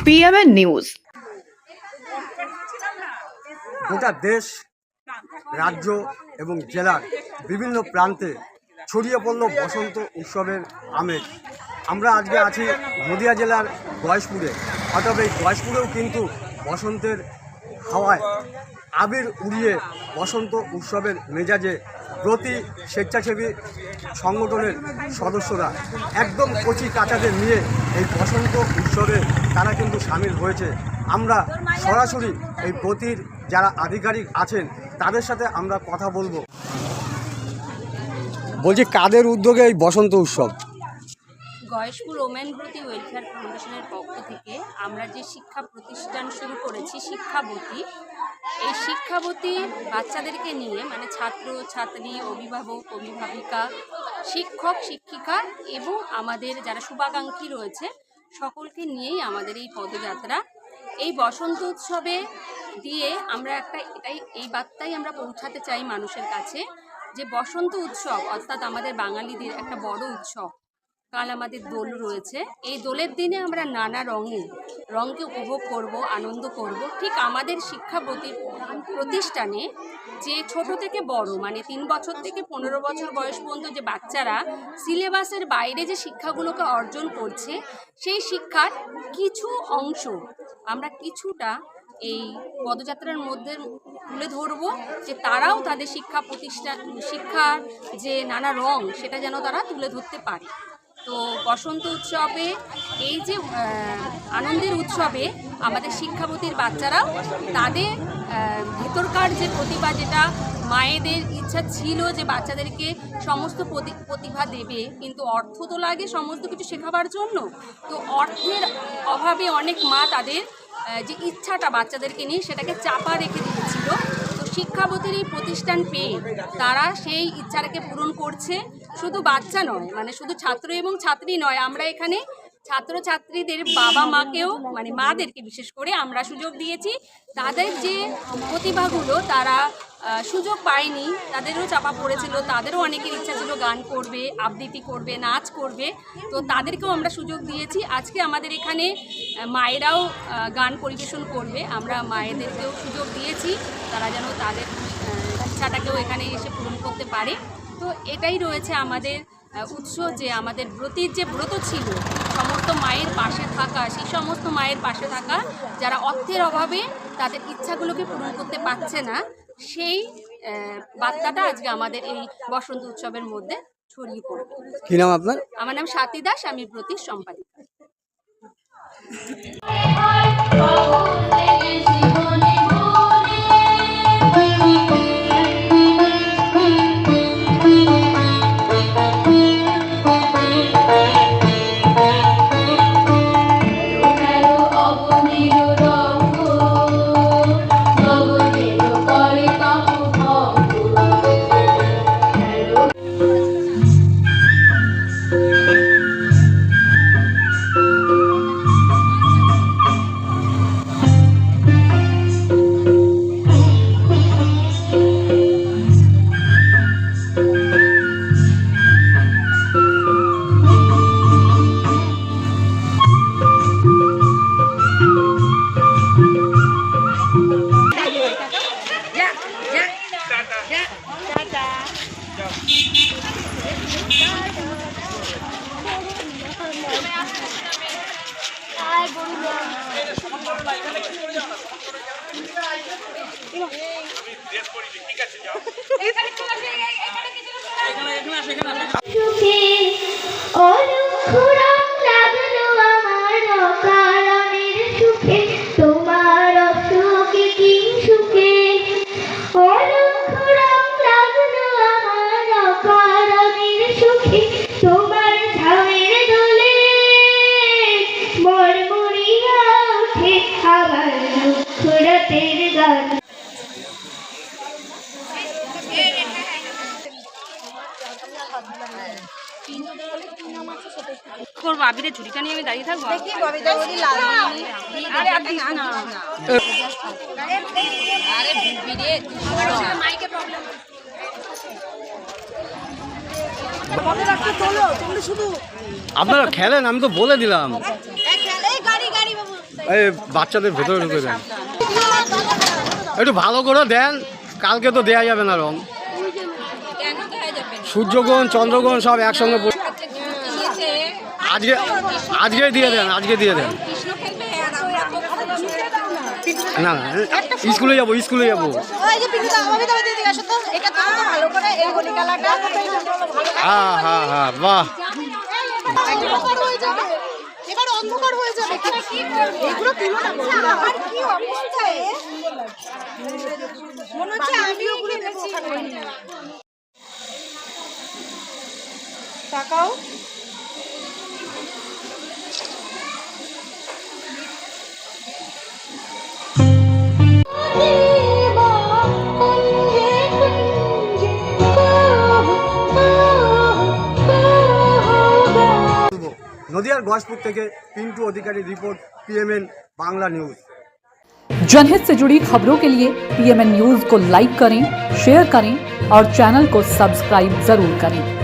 PMN news. গোটা দেশ, রাজ্য এবং জেলার বিভিন্ন প্রান্তে ছড়িয়ে পড়ল বসন্ত উৎসবের আমেজ। আমরা আজকে আছি নদিয়া জেলার গয়েশপুরে। অর্থাৎ এই গয়েশপুরেও কিন্তু বসন্তের হাওয়ায় আবির উড়িয়ে বসন্ত উৎসবের মেজাজে প্রতি স্বেচ্ছাসেবী সংগঠনের সদস্যরা একদম কচি কাচাদের নিয়ে এই বসন্ত উৎসবে তারা কিন্তু সামিল হয়েছে। আমরা সরাসরি এই ব্রতির যারা আধিকারিক আছেন তাদের সাথে আমরা কথা বলবো। বলছি, কাদের উদ্যোগে এই বসন্ত উৎসব? গয়েশপুর ওমেন ব্রতি ওয়েলফেয়ার ফাউন্ডেশনের পক্ষ থেকে আমরা যে শিক্ষা প্রতিষ্ঠান শুরু করেছি শিক্ষাবতী, এই শিক্ষাবতী বাচ্চাদেরকে নিয়ে মানে ছাত্র ছাত্রী, অভিভাবক অভিভাবিকা, শিক্ষক শিক্ষিকা এবং আমাদের যারা শুভাকাঙ্ক্ষী রয়েছে সকলকে নিয়েই আমাদের এই পদযাত্রা। এই বসন্ত উৎসবে দিয়ে আমরা এই বার্তাই আমরা পৌঁছাতে চাই মানুষের কাছে যে বসন্ত উৎসব অর্থাৎ আমাদের বাঙালিদের একটা বড় উৎসব। কাল আমাদের দোল রয়েছে, এই দোলের দিনে আমরা নানা রঙকে উপভোগ করব, আনন্দ করব। ঠিক আমাদের শিক্ষা প্রতিষ্ঠানে যে ছোট থেকে বড় মানে 3 বছর থেকে 15 বছর বয়স পর্যন্ত যে বাচ্চারা সিলেবাসের বাইরে যে শিক্ষাগুলোকে অর্জন করছে, সেই শিক্ষার কিছু অংশ আমরা কিছুটা এই পদযাত্রার মধ্যে তুলে ধরব, যে তারাও তাদের শিক্ষার যে নানা রং সেটা যেন তারা তুলে ধরতে পারে। তো বসন্ত উৎসবে এই যে আনন্দের উৎসবে আমাদের শিক্ষাবতীর বাচ্চারাও তাদের ভেতরকার যে প্রতিভা, যেটা মায়েদের ইচ্ছা ছিল যে বাচ্চাদেরকে সমস্ত প্রতিভা দেবে, কিন্তু অর্থ তো লাগে সমস্ত কিছু শেখাবার জন্য। তো অর্থের অভাবে অনেক মা তাদের যে ইচ্ছাটা বাচ্চাদেরকে নিয়ে সেটাকে চাপা রেখে দিয়েছিল। তো শিক্ষাবতীর এই প্রতিষ্ঠান পেয়ে তারা সেই ইচ্ছাটাকে পূরণ করছে। শুধু বাচ্চা নয়, মানে শুধু ছাত্র এবং ছাত্রী নয়, আমরা এখানে ছাত্রছাত্রীদের বাবা মাকেও মানে মাদেরকে বিশেষ করে আমরা সুযোগ দিয়েছি। তাদের যে প্রতিভাগুলো তারা সুযোগ পায়নি, তাদেরও চাপা পড়েছিল, তাদেরও অনেকের ইচ্ছা ছিল গান করবে, আবৃত্তি করবে, নাচ করবে, তো তাদেরকেও আমরা সুযোগ দিয়েছি। আজকে আমাদের এখানে মায়েরাও গান পরিবেশন করবে, আমরা মায়েদেরকেও সুযোগ দিয়েছি তারা যেন তাদের ইচ্ছাটাকেও এখানে এসে পূরণ করতে পারে। তো এটাই রয়েছে আমাদের উৎস, যে আমাদের ব্রতির যে ব্রত ছিল সমস্ত মায়ের পাশে থাকা, সেই সমস্ত মায়ের পাশে থাকা যারা অর্থের অভাবে তাদের ইচ্ছাগুলোকে পূরণ করতে পারছে না, সেই বার্তাটা আজকে আমাদের এই বসন্ত উৎসবের মধ্যে ছড়িয়ে পড়বে। কি নাম আপনার? আমার নাম স্বাতী দাস, আমি ব্রতির সম্পাদিকা। করবো আবিরের ঝুড়িটা নিয়ে আমি দাঁড়িয়ে থাকবো। আপনারা খেলেন, আমি তো বলে দিলাম। এই বাচ্চাদের ভেতরে ঢুকে দেন, একটু ভালো করে দেন, কালকে তো দেয়া যাবে না রং। কেন দেওয়া যাবে না? সূর্যগ্রহণ চন্দ্রগ্রহণ সব একসঙ্গে আজকে আজকে দিয়ে দেন, আজকে দিয়ে দেন। কৃষ্ণ খেলবে আর আমরা তো না না স্কুলে যাবো, স্কুলে যাবো। হ্যাঁ হ্যাঁ হ্যাঁ, বাহ। এবার অন্ধকার হয়ে যাবে, এগুলো তুলো না, আমার কি অবস্থা মনে হচ্ছে আমিও ঘুরে দেবো ওখানে। তাকাও, নদিয়ার গয়েশপুর থেকে পিন্টু অধিকারী রিপোর্ট, PMN बांग्ला न्यूज़। जनहित से जुड़ी खबरों के लिए PMN न्यूज़ को लाइक करें, शेयर करें और चैनल को सब्सक्राइब जरूर करें।